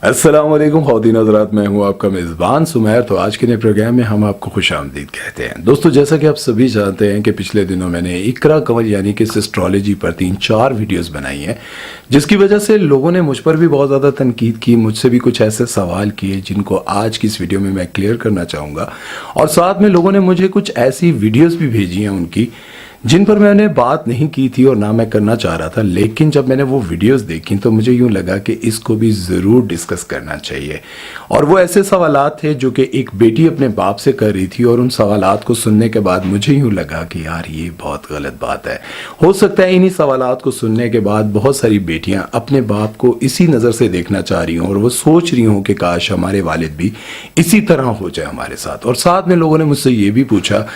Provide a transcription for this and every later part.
अस्सलाम वालेकुम ख़वातीन हज़रात, मैं हूं आपका मेज़बान सुमैर। तो आज के नए प्रोग्राम में हम आपको खुशामदीद कहते हैं। दोस्तों, जैसा कि आप सभी जानते हैं कि पिछले दिनों मैंने इकरा कंवल यानी कि एस्ट्रोलॉजी पर 3-4 वीडियोस बनाई हैं, जिसकी वजह से लोगों ने मुझ पर भी बहुत ज़्यादा तनकीद की, मुझसे भी कुछ ऐसे सवाल किए जिनको आज की इस वीडियो में मैं क्लियर करना चाहूँगा। और साथ में लोगों ने मुझे कुछ ऐसी वीडियोज़ भी भेजी हैं उनकी जिन पर मैंने बात नहीं की थी और ना मैं करना चाह रहा था, लेकिन जब मैंने वो वीडियोस देखी तो मुझे यूं लगा कि इसको भी ज़रूर डिस्कस करना चाहिए। और वो ऐसे सवालात थे जो कि एक बेटी अपने बाप से कर रही थी, और उन सवालात को सुनने के बाद मुझे यूं लगा कि यार ये बहुत गलत बात है। हो सकता है इन्हीं सवालात को सुनने के बाद बहुत सारी बेटियां अपने बाप को इसी नज़र से देखना चाह रही हों और वो सोच रही हों कि काश हमारे वालिद भी इसी तरह हो जाए हमारे साथ। और साथ में लोगों ने मुझसे ये भी पूछा,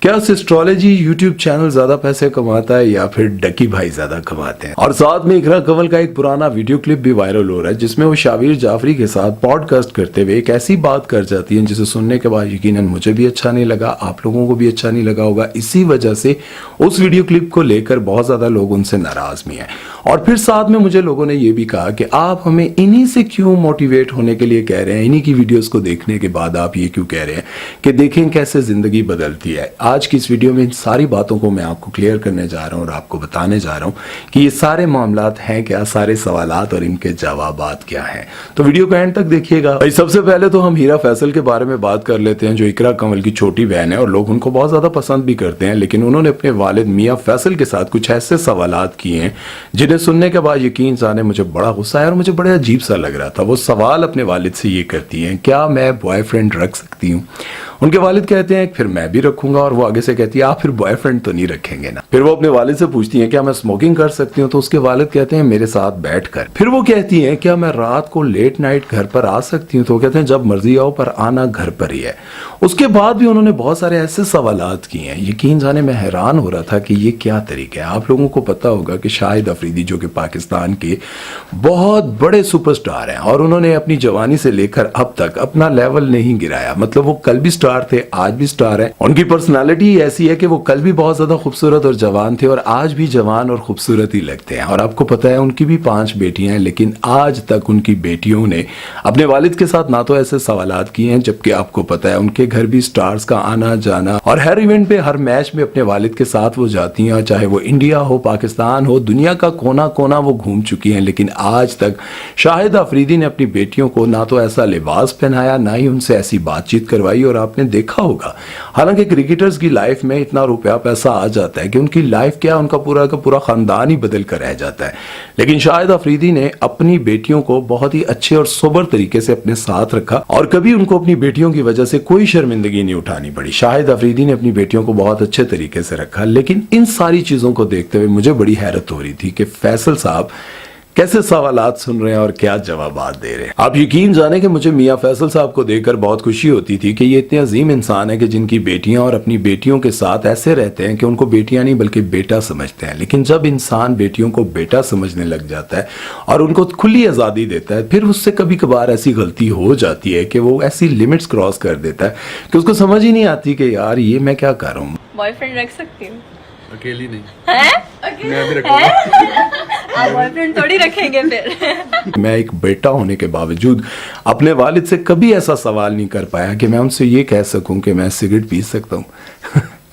क्या एस्ट्रोलॉजी यूट्यूब चैनल ज्यादा पैसे कमाता है या फिर डकी भाई ज्यादा कमाते हैं? और साथ में इकरा कंवल का एक पुराना वीडियो क्लिप भी वायरल हो रहा है जिसमें वो शावीर जाफरी के साथ पॉडकास्ट करते हुए एक ऐसी बात कर जाती है जिसे सुनने के बाद यकीनन मुझे भी अच्छा नहीं लगा, आप लोगों को भी अच्छा नहीं लगा होगा। इसी वजह से उस वीडियो क्लिप को लेकर बहुत ज्यादा लोग उनसे नाराज भी हैं। और फिर साथ में मुझे लोगों ने ये भी कहा कि आप हमें इन्हीं से क्यों मोटिवेट होने के लिए कह रहे हैं, इन्हीं की वीडियोस को देखने के बाद आप ये क्यों कह रहे हैं कि देखें कैसे जिंदगी बदलती है। आज की इस वीडियो में इन सारी बातों को मैं आपको क्लियर करने जा रहा हूं और आपको बताने जा रहा हूं कि ये सारे मामलात हैं क्या, सारे सवालात और इनके जवाबात क्या हैं। तो वीडियो को एंड तक देखिएगा। भाई, सबसे पहले तो हम हीरा फैसल के बारे में बात कर लेते हैं, जो इकरा कंवल की छोटी बहन है और लोग उनको बहुत ज्यादा पसंद भी करते हैं। लेकिन उन्होंने अपने वालिद मियां फैसल के साथ कुछ ऐसे सवालात किए हैं जिन्हें सुनने के बाद यकीन जाने मुझे बड़ा गुस्सा आया और मुझे बड़ा अजीब सा लग रहा था। वो सवाल अपने वालिद से ये करती हैं, क्या मैं बॉयफ्रेंड रख सकती हूँ? उनके वालिद कहते हैं फिर मैं भी रखूंगा, और वो आगे से कहती है आप फिर बॉयफ्रेंड तो नहीं रखेंगे ना। फिर वो अपने वालिद से पूछती हैं क्या मैं स्मोकिंग कर सकती हूँ? तो उसके वालिद कहते हैं मेरे साथ बैठकर। फिर वो कहती हैं क्या मैं रात को लेट नाइट घर पर आ सकती हूँ? तो वो कहते हैं जब मर्जी आओ, पर आना घर पर ही है। उसके बाद भी उन्होंने बहुत सारे ऐसे सवालात किए हैं, यकीन जाने मैं हैरान हो रहा था कि ये क्या तरीका है। आप लोगों को पता होगा कि शाहिद अफरीदी जो कि पाकिस्तान के बहुत बड़े सुपरस्टार हैं और उन्होंने अपनी जवानी से लेकर अब तक अपना लेवल नहीं गिराया। मतलब वो कल भी स्टार थे, आज भी स्टार है। उनकी पर्सनालिटी ऐसी है कि वो कल भी बहुत ज्यादा खूबसूरत और जवान थे और आज भी जवान और खूबसूरत ही लगते हैं। और आपको पता है उनकी भी 5 बेटियां हैं, लेकिन आज तक उनकी बेटियों ने अपने वालिद के साथ ना तो ऐसे सवालात किए हैं, जबकि आपको पता है उनके घर भी स्टार्स का आना जाना और हर इवेंट पे हर मैच में अपने वालिद के साथ वो जाती हैं, चाहे वो इंडिया हो, पाकिस्तान हो, दुनिया का कोना कोना वो घूम चुकी हैं। लेकिन आज तक शाहिद अफरीदी ने अपनी बेटियों को ना तो ऐसा लिबास पहनाया, ना ही उनसे ऐसी बातचीत करवाई। और आपने देखा होगा, हालांकि क्रिकेटर्स की लाइफ में इतना रुपया पैसा आ जाता है कि उनकी लाइफ क्या, उनका पूरा का पूरा खानदान ही बदल कर रह जाता है। लेकिन शाहिद अफरीदी ने अपनी बेटियों को बहुत ही अच्छे और सोबर तरीके से अपने साथ रखा और कभी उनको अपनी बेटियों की वजह से कोई शर्मिंदगी नहीं उठानी पड़ी। शाहिद अफरीदी ने अपनी बेटियों को बहुत अच्छे तरीके से रखा। लेकिन इन सारी चीजों को देखते हुए मुझे बड़ी हैरत हो रही थी कि फैसल साहब कैसे सवालात सुन रहे हैं और क्या जवाबात दे रहे हैं। आप यकीन जाने कि मुझे मियां फैसल साहब को देखकर बहुत खुशी होती थी कि ये इतने अजीम इंसान है कि जिनकी बेटियां और अपनी बेटियों के साथ ऐसे रहते हैं कि उनको बेटियां नहीं बल्कि बेटा समझते हैं। लेकिन जब इंसान बेटियों को बेटा समझने लग जाता है और उनको खुली आज़ादी देता है, फिर उससे कभी कभार ऐसी गलती हो जाती है कि वो ऐसी लिमिट्स क्रॉस कर देता है कि उसको समझ ही नहीं आती कि यार ये मैं क्या कर रहा हूँ। बॉयफ्रेंड रख सकती हूँ? अकेली नहीं हैं? मैं भी रखूंगा। आप बॉयफ्रेंड थोड़ी रखेंगे फिर। मैं एक बेटा होने के बावजूद अपने वालिद से कभी ऐसा सवाल नहीं कर पाया कि मैं उनसे ये कह सकूं कि मैं सिगरेट पी सकता हूँ।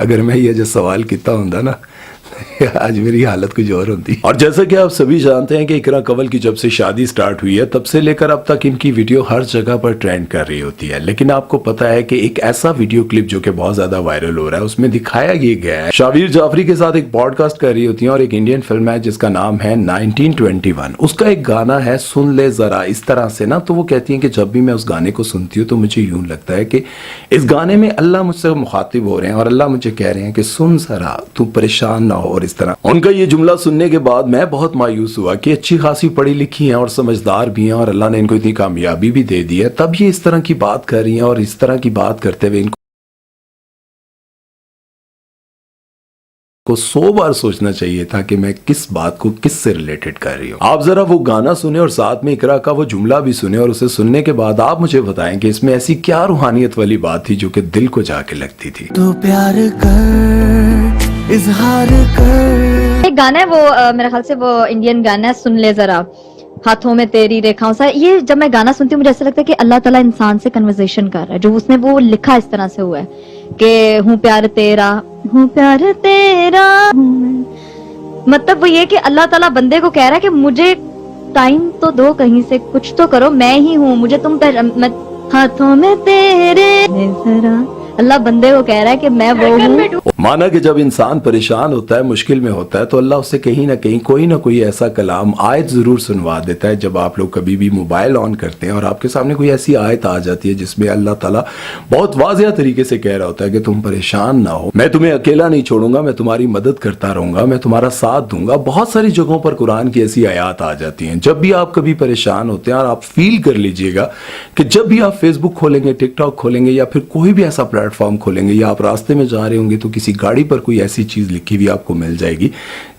अगर मैं ये जो सवाल किया होता ना, आज मेरी हालत कुछ और होती। और जैसा कि आप सभी जानते हैं कि इकरा कंवल की जब से शादी स्टार्ट हुई है तब से लेकर अब तक इनकी वीडियो हर जगह पर ट्रेंड कर रही होती है। लेकिन आपको पता है कि एक ऐसा वीडियो क्लिप जो कि बहुत ज्यादा वायरल हो रहा है, उसमें दिखाया ये गया है शावीर जाफरी के साथ एक पॉडकास्ट कर रही होती है और एक इंडियन फिल्म है जिसका नाम है 1921। उसका एक गाना है सुन ले जरा, इस तरह से ना। तो वो कहती है कि जब भी मैं उस गाने को सुनती हूँ तो मुझे यूं लगता है कि इस गाने में अल्लाह मुझसे मुखातिब हो रहे हैं और अल्लाह मुझे कह रहे हैं कि सुन जरा, तू परेशान ना हो। और इस तरह उनका ये जुमला सुनने के बाद मैं बहुत मायूस हुआ कि अच्छी खासी पढ़ी लिखी हैं और समझदार भी हैं और अल्लाह ने इनको इतनी कामयाबी भी दे दी है, तब ये इस तरह की बात कर रही हैं। और इस तरह की बात करते हुए इनको 100 बार सोचना चाहिए था कि मैं किस बात को किस से रिलेटेड कर रही हूँ। आप जरा वो गाना सुने और साथ में इकरा का वो जुमला भी सुने और उसे सुनने के बाद आप मुझे बताएं कि इसमें ऐसी क्या रूहानियत वाली बात थी जो कि दिल को जाके लगती थी। तो प्यार कर, इजहार कर। एक गाना है वो मेरे ख्याल से वो इंडियन गाना है सुन ले जरा। ہاتھوں میں تیری ریکھاؤں سا. یہ جب میں گانا سنتی ہوں مجھے ایسا لگتا ہے کہ اللہ تعالیٰ انسان سے کنورزیشن کر رہا ہے, جو اس نے وہ لکھا اس طرح سے ہوا ہے کہ ہوں پیار تیرا, ہوں پیار تیرا ہوں میں. مطلب وہ یہ کہ اللہ تعالیٰ بندے کو کہہ رہا ہے کہ مجھے ٹائم تو دو, کہیں سے کچھ تو کرو, میں ہی ہوں, مجھے تم ہاتھوں میں تیرے ذرا. اللہ بندے کو کہہ رہا ہے کہ میں وہ ہوں. مانا کہ جب انسان پریشان ہوتا ہے, مشکل میں ہوتا ہے, تو اللہ اسے کہیں نہ کہیں کوئی نہ کوئی ایسا کلام آیت ضرور سنوا دیتا ہے. جب آپ لوگ کبھی بھی موبائل آن کرتے ہیں اور آپ کے سامنے کوئی ایسی آیت آ جاتی ہے جس میں اللہ تعالیٰ بہت واضح طریقے سے کہہ رہا ہوتا ہے کہ تم پریشان نہ ہو, میں تمہیں اکیلا نہیں چھوڑوں گا, میں تمہاری مدد کرتا رہوں گا, میں تمہارا ساتھ دوں گا. بہت ساری جگہوں پر قرآن کی ایسی آیات آ جاتی ہیں. جب بھی آپ کبھی پریشان ہوتے ہیں, اور آپ فیل کر لیجئے گا کہ جب بھی آپ فیس بک کھولیں گے, ٹک ٹاک کھولیں گے, یا پھر کوئی بھی ایسا پلیٹ فارم کھولیں گے, یا آپ راستے میں جا رہے ہوں گے تو کسی گاڑی پر کوئی ایسی چیز لکھی ہوئی آپ کو مل جائے گی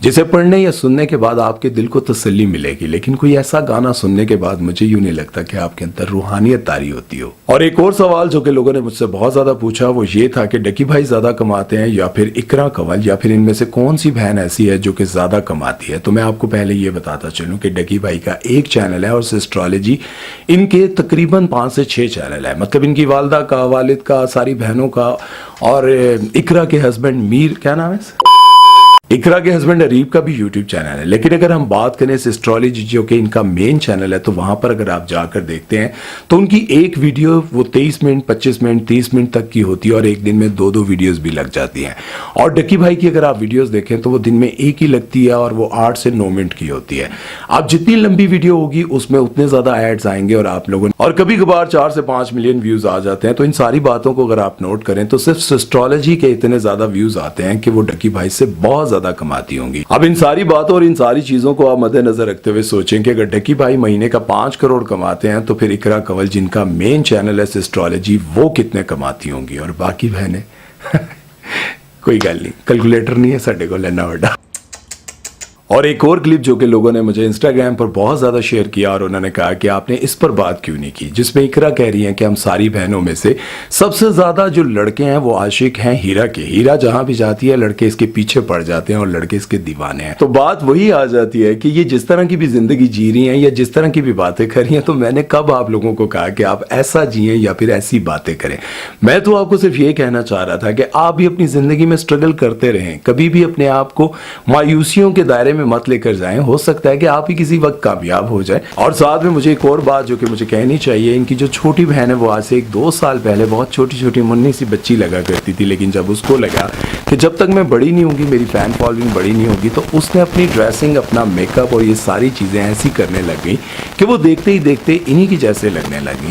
جسے پڑھنے یا سننے کے بعد آپ کے دل کو تسلی ملے گی. لیکن کوئی ایسا گانا سننے کے بعد مجھے یوں نہیں لگتا کہ آپ کے اندر روحانیت طاری ہوتی ہو. اور ایک اور سوال جو کہ لوگوں نے مجھ سے بہت زیادہ پوچھا وہ یہ تھا کہ ڈکی بھائی زیادہ کماتے ہیں یا پھر اقرا کنول, یا پھر ان میں سے کون سی بہن ایسی ہے جو کہ زیادہ کماتی ہے. تو میں آپ کو پہلے یہ بتاتا چلوں کہ ڈکی بھائی کا ایک چینل ہے اور سسٹرالوجی ان کے تقریباً 5 سے 6 چینل ہے. مطلب ان کی والدہ کا, والد کا, ساری بہنوں کا, اور اقرا کے ہسبینڈ میر, کیا نام ہے, اقرا کے ہسبینڈ اریب کا بھی یوٹیوب چینل ہے. لیکن اگر ہم بات کریں سسٹرالوجی جو کہ ان کا مین چینل ہے, تو وہاں پر اگر آپ جا کر دیکھتے ہیں تو ان کی ایک ویڈیو وہ 23 منٹ 25 منٹ 30 منٹ تک کی ہوتی ہے, اور ایک دن میں 2 ویڈیوز بھی لگ جاتی ہیں. اور ڈکی بھائی کی اگر آپ ویڈیوز دیکھیں تو وہ دن میں ایک ہی لگتی ہے, اور وہ 8 سے 9 منٹ کی ہوتی ہے. آپ جتنی لمبی ویڈیو ہوگی اس میں اتنے زیادہ ایڈز آئیں گے, اور آپ لوگوں اور کبھی کبھار 4 سے 5 ملین ویوز آ جاتے ہیں. تو ان ساری باتوں کو اگر آپ نوٹ کریں تو صرف سسٹرالوجی کے اتنے زیادہ ویوز آتے ہیں کہ وہ ڈکی بھائی سے بہت زیادہ کماتی ہوں گی. اب ان ساری باتوں اور ان ساری چیزوں کو آپ مد نظر رکھتے ہوئے سوچیں کہ اگر ڈکی بھائی مہینے کا 5 کروڑ کماتے ہیں تو پھر اقرا کنول جن کا مین چینل ہے سسٹرالوجی وہ کتنے کماتی ہوں گی, اور باقی بہنیں کوئی گل نہیں, کیلکولیٹر نہیں ہے ساڈے کو لینا وڈا. اور ایک اور کلپ جو کہ لوگوں نے مجھے انسٹاگرام پر بہت زیادہ شیئر کیا, اور انہوں نے کہا کہ آپ نے اس پر بات کیوں نہیں کی, جس میں اقرا کہہ رہی ہیں کہ ہم ساری بہنوں میں سے سب سے زیادہ جو لڑکے ہیں وہ عاشق ہیں ہیرا کے. ہیرا جہاں بھی جاتی ہے لڑکے اس کے پیچھے پڑ جاتے ہیں اور لڑکے اس کے دیوانے ہیں. تو بات وہی آ جاتی ہے کہ یہ جس طرح کی بھی زندگی جی رہی ہیں یا جس طرح کی بھی باتیں کر رہی ہیں, تو میں نے کب آپ لوگوں کو کہا کہ آپ ایسا جئیں یا پھر ایسی باتیں کریں. میں تو آپ کو صرف یہ کہنا چاہ رہا تھا کہ آپ بھی اپنی زندگی میں اسٹرگل کرتے رہیں, کبھی بھی اپنے آپ کو مایوسیوں کے دائرے میں مت لے کر جائیں. ہو سکتا ہے کہ آپ ہی کسی وقت کامیاب ہو جائے. اور ساتھ میں مجھے ایک اور بات جو کہ مجھے کہنی چاہیے, ان کی جو چھوٹی بہن ہے وہ آج سے 1-2 سال پہلے بہت چھوٹی چھوٹی منی سی بچی لگا کرتی تھی, لیکن جب اس کو لگا کہ جب تک میں بڑی نہیں ہوں گی, میری فین فالوئنگ بڑی نہیں ہوگی, تو اس نے اپنی ڈریسنگ, اپنا میک اپ اور یہ ساری چیزیں ایسی کرنے لگ گئی کہ وہ دیکھتے ہی دیکھتے انہی کی جیسے لگنے لگی.